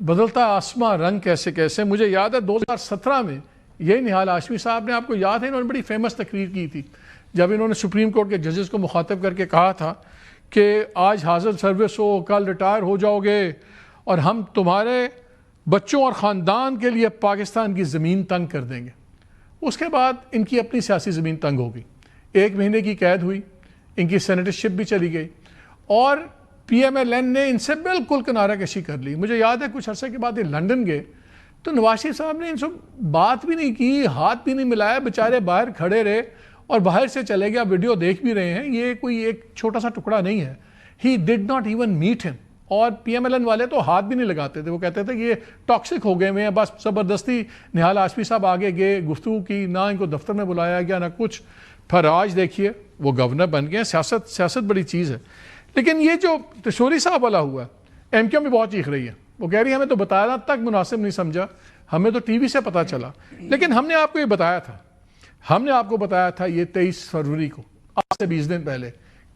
بدلتا آسماں رنگ کیسے کیسے. مجھے یاد ہے 2017 میں یہی نہال ہاشمی صاحب نے, آپ کو یاد ہے, انہوں نے بڑی فیمس تقریر کی تھی جب انہوں نے سپریم کورٹ کے ججز کو مخاطب کر کے کہا تھا کہ آج حاضر سروس ہو, کل ریٹائر ہو جاؤ گے اور ہم تمہارے بچوں اور خاندان کے لیے پاکستان کی زمین تنگ کر دیں گے. اس کے بعد ان کی اپنی سیاسی زمین تنگ ہو گئی, 1 مہینے کی قید ہوئی, ان کی سینیٹرشپ بھی چلی گئی اور پی ایم ایل این نے ان سے بالکل کنارہ کشی کر لی. مجھے یاد ہے کچھ عرصے کے بعد یہ لنڈن گئے تو نواز شریف صاحب نے ان سے بات بھی نہیں کی, ہاتھ بھی نہیں ملایا, بیچارے باہر کھڑے رہے اور باہر سے چلے گیا. ویڈیو دیکھ بھی رہے ہیں, یہ کوئی ایک چھوٹا سا ٹکڑا نہیں ہے. ہی ڈڈ ناٹ ایون میٹ ہم. اور پی ایم ایل این والے تو ہاتھ بھی نہیں لگاتے تھے, وہ کہتے تھے کہ یہ ٹاکسک ہو گئے ہوئے ہیں, بس زبردستی نہال ہاشمی صاحب آگے گئے, گفتگو کی, نہ ان کو دفتر میں بلایا گیا نہ کچھ. پھر آج دیکھیے وہ گورنر بن گئے. سیاست بڑی چیز ہے. لیکن یہ جو تشوری صاحب والا ہوا ہے, ایم کیو میں بہت چیخ رہی ہے. وہ کہہ رہی ہے ہمیں تو بتانا تک مناسب نہیں سمجھا, ہمیں تو ٹی وی سے پتہ چلا. لیکن ہم نے آپ کو یہ بتایا تھا, یہ 23 فروری کو, آج سے 20 دن پہلے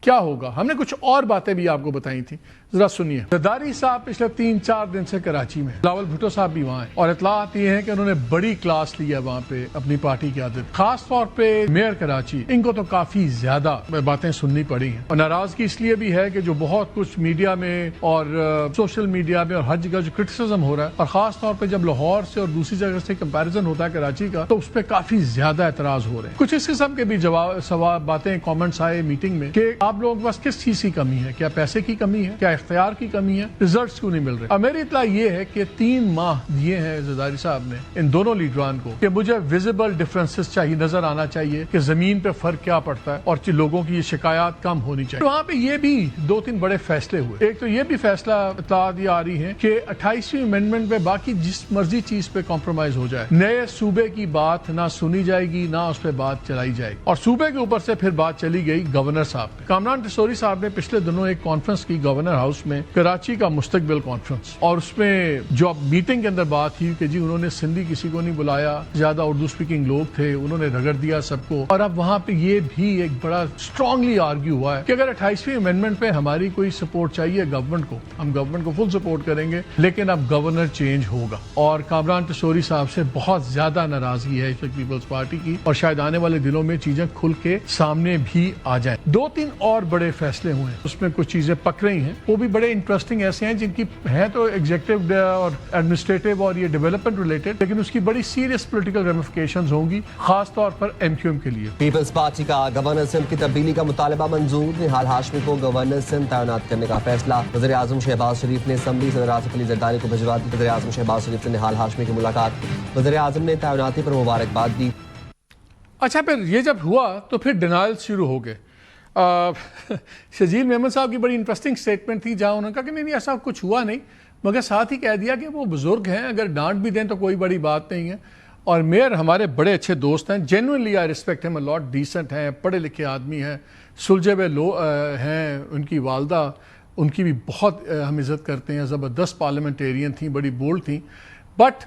کیا ہوگا. ہم نے کچھ اور باتیں بھی آپ کو بتائی تھیں, ذرا سنیے. زرداری صاحب پچھلے 3-4 دن سے کراچی میں, بلاول بھٹو صاحب بھی وہاں ہیں اور اطلاعات یہ ہیں کہ انہوں نے بڑی کلاس لی ہے وہاں پہ اپنی پارٹی کی عادت, خاص طور پہ میئر کراچی. ان کو تو کافی زیادہ باتیں سننی پڑی ہیں اور ناراضگی اس لیے بھی ہے کہ جو بہت کچھ میڈیا میں اور سوشل میڈیا میں اور ہر جگہ جو کرٹیسزم ہو رہا ہے, اور خاص طور پہ جب لاہور سے اور دوسری جگہ سے کمپیریزن ہوتا ہے کراچی کا, تو اس پہ کافی زیادہ اعتراض ہو رہے ہیں. کچھ اس قسم کے بھی باتیں کامنٹس آئے میٹنگ میں کہ آپ لوگوں کے پاس کس چیز کی کمی ہے, کیا پیسے کی کمی ہے, کیا اختیار کی کمی ہے, ریزلٹس کیوں نہیں مل رہے. اب میری اطلاع یہ ہے کہ 3 ماہ دیے ہیں زرداری صاحب نے ان دونوں لیڈران کو کہ مجھے ویزیبل ڈفرینسز چاہیے, نظر آنا چاہیے کہ زمین پہ فرق کیا پڑتا ہے اور لوگوں کی یہ شکایات کم ہونی چاہیے. وہاں پہ یہ بھی 2-3 بڑے فیصلے ہوئے. ایک تو یہ بھی فیصلہ اطلاعات یہ آ رہی ہے کہ 28ویں امینڈمنٹ پہ باقی جس مرضی چیز پہ کمپرومائز ہو جائے, نئے صوبے کی بات نہ سنی جائے گی نہ اس پہ بات چلائی جائے گی. اور صوبے کے اوپر سے پھر بات چلی گئی گورنر صاحب پہ. کامران ٹسوری صاحب نے پچھلے دنوں ایک کانفرنس کی گورنر ہاؤس میں, کراچی کا مستقبل کانفرنس, اور اس میں جو میٹنگ کے اندر بات تھی کہ جی انہوں نے سندھی کسی کو نہیں بلایا, زیادہ اردو سپیکنگ لوگ تھے, انہوں نے رگڑ دیا سب کو. اور اب وہاں پہ یہ بھی ایک بڑا اسٹرانگلی آرگیو ہوا ہے کہ اگر 28ویں امینڈمنٹ پہ ہماری کوئی سپورٹ چاہیے گورنمنٹ کو, ہم گورنمنٹ کو فل سپورٹ کریں گے, لیکن اب گورنر چینج ہوگا. اور کامران ٹسوری صاحب سے بہت زیادہ ناراضگی ہے پیپلز پارٹی کی, اور شاید آنے والے دنوں میں چیزیں کھل کے سامنے بھی آ جائیں. 2-3 اور بڑے فیصلے ہوئے ہیں, اس میں کچھ چیزیں پک رہی ہیں, وہ بھی بڑے انٹرسٹنگ ایسے ہیں جن کی ہیں تو ایگزیکٹو اور ایڈمنسٹریٹو اور یہ ڈیولپمنٹ ریلیٹڈ, لیکن اس کی بڑی سیریس پولیٹیکل ریمیفیکیشنز ہوں گی خاص طور پر ایم کیو ایم کے لیے. پیپلز پارٹی کا گورنر سندھ کی تبدیلی کا مطالبہ منظور, نہال ہاشمی کو گورنر سندھ تعینات کرنے کا فیصلہ. وزیر اعظم شہباز شریف نے اسمبلی صدر آصف علی زرداری کو بھجوا دی. وزیر اعظم شہباز شریف سے نہال ہاشمی کی ملاقات, وزیر اعظم نے تعیناتی پر مبارکباد دی. اچھا, پھر یہ جب ہوا تو پھر ڈینائل شروع ہو گئے. شجیل میمن صاحب کی بڑی انٹرسٹنگ سٹیٹمنٹ تھی جہاں انہوں نے کہا کہ نہیں ایسا کچھ ہوا نہیں, مگر ساتھ ہی کہہ دیا کہ وہ بزرگ ہیں, اگر ڈانٹ بھی دیں تو کوئی بڑی بات نہیں ہے. اور میئر ہمارے بڑے اچھے دوست ہیں, genuinely I respect him a lot, decent ہیں, پڑھے لکھے آدمی ہیں, سلجھے ہوئے ہیں. ان کی والدہ, ان کی بھی بہت ہم عزت کرتے ہیں, زبردست پارلیمنٹیرین تھیں, بڑی بولڈ تھیں. بٹ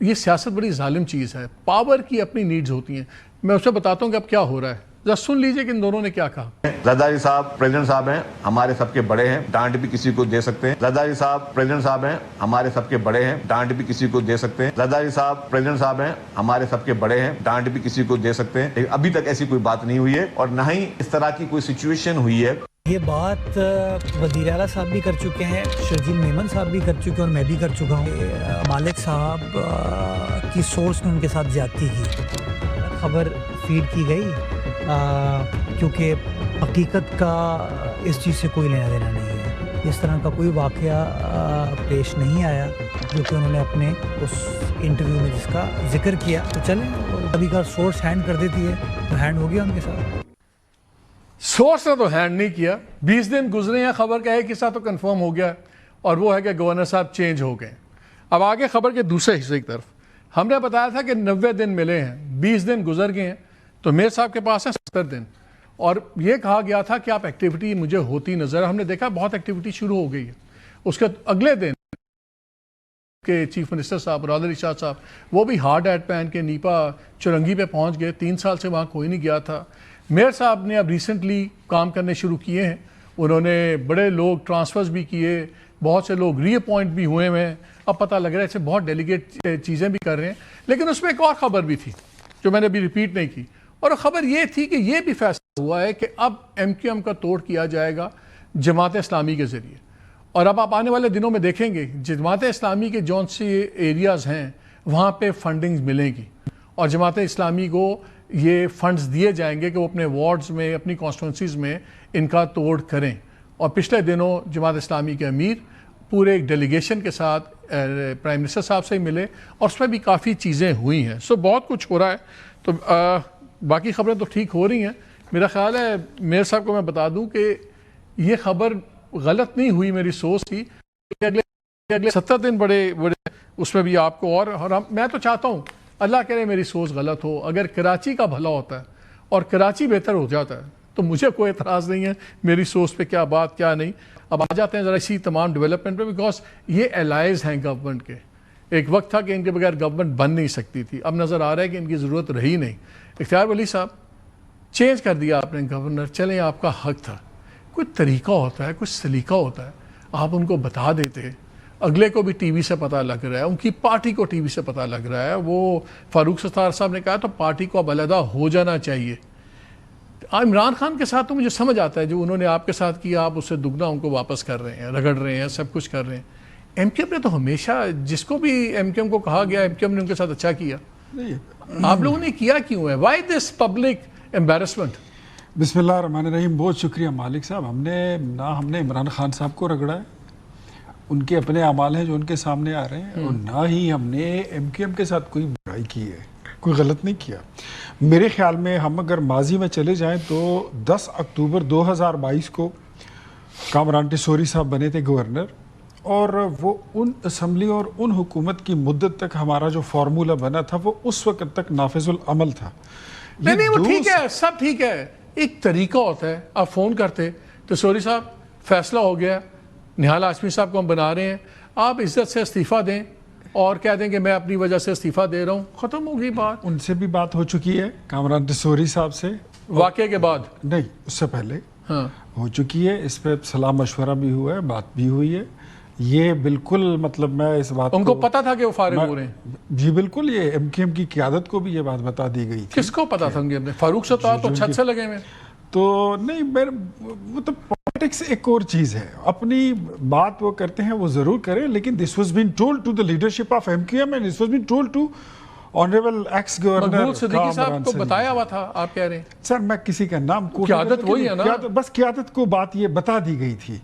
یہ سیاست بڑی ظالم چیز ہے, پاور کی اپنی نیڈز ہوتی ہیں. میں اسے بتاتا ہوں کہ اب کیا ہو رہا ہے, ذرا سن لیجئے کہ ان دونوں نے کیا کہا. زرداری صاحب پریزیڈنٹ صاحب ہیں, ہمارے سب کے بڑے ہیں, ڈانٹ بھی کسی کو دے سکتے ہیں. زرداری صاحب پریزیڈنٹ صاحب ہیں, ہمارے سب کے بڑے ہیں, ڈانٹ بھی کسی کو دے سکتے ہیں. زرداری صاحب پریزیڈنٹ صاحب ہیں, ہمارے سب کے بڑے ہیں, ڈانٹ بھی کسی کو دے سکتے ہیں. لیکن ابھی تک ایسی کوئی بات نہیں ہوئی ہے اور نہ ہی اس طرح کی کوئی سچویشن ہوئی ہے. یہ بات وزیر اعلیٰ صاحب بھی کر چکے ہیں, شرجیل میمن صاحب بھی کر چکے ہیں, اور میں بھی کر چکا ہوں. مالک صاحب کی سورس نے ان کے ساتھ زیادتی کی, خبر فیڈ کی گئی کیونکہ حقیقت کا اس چیز سے کوئی لینا دینا نہیں ہے. اس طرح کا کوئی واقعہ پیش نہیں آیا جو کہ انہوں نے اپنے اس انٹرویو میں جس کا ذکر کیا. تو چلیں, ابھی کا سورس ہینڈ کر دیتی ہے تو ہینڈ ہو گیا ان کے ساتھ. سورس نے تو ہینڈ نہیں کیا, 20 دن گزرے ہیں, خبر کا ایک حصہ تو کنفرم ہو گیا اور وہ ہے کہ گورنر صاحب چینج ہو گئے. اب آگے خبر کے دوسرے حصے کی طرف, ہم نے بتایا تھا کہ 90 دن ملے ہیں, 20 دن گزر گئے ہیں, تو میئر صاحب کے پاس ہیں 70 دن. اور یہ کہا گیا تھا کہ آپ ایکٹیویٹی مجھے ہوتی نظر, ہم نے دیکھا بہت ایکٹیویٹی شروع ہو گئی ہے. اس کے اگلے دن کہ چیف منسٹر صاحب راد علی شاہ صاحب وہ بھی ہارڈ ایٹ پہن کے نیپا چورنگی پہ پہنچ گئے, 3 سال سے وہاں کوئی نہیں گیا تھا. میئر صاحب نے اب ریسنٹلی کام کرنے شروع کیے ہیں, انہوں نے بڑے لوگ ٹرانسفرز بھی کیے, بہت سے لوگ ری اپوائنٹ بھی ہوئے ہیں, اب پتہ لگ رہا ہے اسے بہت ڈیلیگیٹ چیزیں بھی کر رہے ہیں. لیکن اس میں ایک اور خبر بھی تھی جو میں نے ابھی ریپیٹ نہیں کی, اور خبر یہ تھی کہ یہ بھی فیصلہ ہوا ہے کہ اب ایم کیو ایم کا توڑ کیا جائے گا جماعت اسلامی کے ذریعے. اور اب آپ آنے والے دنوں میں دیکھیں گے جماعت اسلامی کے جون سی ایریاز ہیں وہاں پہ فنڈنگ ملیں گی, اور جماعت اسلامی کو یہ فنڈز دیے جائیں گے کہ وہ اپنے وارڈز میں, اپنی کانسٹیٹوئنسیز میں ان کا توڑ کریں. اور پچھلے دنوں جماعت اسلامی کے امیر پورے ایک ڈیلیگیشن کے ساتھ پرائم منسٹر صاحب سے ملے, اور اس میں بھی کافی چیزیں ہوئی ہیں. سو بہت کچھ ہو رہا ہے. تو باقی خبریں تو ٹھیک ہو رہی ہیں. میرا خیال ہے میر صاحب کو میں بتا دوں کہ یہ خبر غلط نہیں ہوئی, میری سوچ تھی کہ اگلے 70 دن بڑے اس میں بھی آپ کو, اور میں تو چاہتا ہوں اللہ کرے میری سوچ غلط ہو. اگر کراچی کا بھلا ہوتا ہے اور کراچی بہتر ہو جاتا ہے تو مجھے کوئی اعتراض نہیں ہے میری سوچ پہ کیا بات کیا نہیں. اب آ جاتے ہیں ذرا اسی تمام ڈیولپمنٹ پہ, بیکاز یہ الائز ہیں گورنمنٹ کے. ایک وقت تھا کہ ان کے بغیر گورنمنٹ بن نہیں سکتی تھی, اب نظر آ رہا ہے کہ ان کی ضرورت رہی نہیں. اختیار ولی صاحب چینج کر دیا آپ نے گورنر, چلیں آپ کا حق تھا. کوئی طریقہ ہوتا ہے, کوئی سلیقہ ہوتا ہے, آپ ان کو بتا دیتے. اگلے کو بھی ٹی وی سے پتہ لگ رہا ہے, ان کی پارٹی کو ٹی وی سے پتہ لگ رہا ہے. وہ فاروق ستار صاحب نے کہا تو پارٹی کو اب علیحدہ ہو جانا چاہیے. عمران خان کے ساتھ تو مجھے سمجھ آتا ہے جو انہوں نے آپ کے ساتھ کیا, آپ اس سے دگنا ان کو واپس کر رہے ہیں, رگڑ رہے ہیں, سب کچھ کر رہے ہیں. ایم کیو ایم نے تو ہمیشہ جس کو بھی ایم کیو ایم کو کہا گیا ایم کیو ایم نے ان کے ساتھ اچھا کیا. آپ لوگوں نے کیا کیوں ہے؟ Why this public embarrassment? بسم اللہ الرحمن الرحیم. بہت شکریہ مالک صاحب. ہم نے عمران خان صاحب کو رگڑا ہے, ان کے اپنے اعمال ہیں جو ان کے سامنے آ رہے ہیں, اور نہ ہی ہم نے ایم کیو ایم کے ساتھ کوئی برائی کی ہے, کوئی غلط نہیں کیا. میرے خیال میں ہم اگر ماضی میں چلے جائیں تو 10 اکتوبر 2022 کو کامران ٹیسوری صاحب بنے تھے گورنر, اور وہ ان اسمبلی اور ان حکومت کی مدت تک ہمارا جو فارمولہ بنا تھا وہ اس وقت تک نافذ العمل تھا. نہیں وہ ٹھیک ہے, سب ٹھیک ہے. ایک طریقہ ہوتا ہے, آپ فون کرتے ٹیسوری صاحب فیصلہ ہو گیا, نہال ہاشمی صاحب کو ہم بنا رہے ہیں, آپ عزت سے استعفیٰ دیں اور کہہ دیں کہ میں اپنی وجہ سے استعفیٰ دے رہا ہوں, ختم ہو گئی بات. ان سے بھی بات ہو چکی ہے کامران ٹیسوری صاحب سے, واقعے کے بعد نہیں اس سے پہلے ہاں ہو چکی ہے. اس پہ سلام مشورہ بھی ہوا ہے, بات بھی ہوئی ہے. یہ بالکل مطلب میں اس بات ان کو پتا تھا کہ وہ فارغ ہو رہے ہیں. جی بالکل, یہ ایم کیو ایم کی قیادت کو بھی یہ بات بتا دی گئی تھی. کس کو پتا تھا؟ فاروق ستار تو چھت سے لگے ہوئے. تو نہیں, وہ تو پالیٹکس ایک اور چیز ہے, اپنی بات وہ کرتے ہیں وہ ضرور کریں, لیکن this was been told to the leadership of M Q M and this was been told to honourable ex governor Maqbool Siddiqui صاحب کو بتایا ہوا تھا, آپ کہہ رہے ہیں. سر میں کسی کا نام کو, قیادت وہی ہے نا, بس قیادت کو بات یہ بتا دی گئی تھی.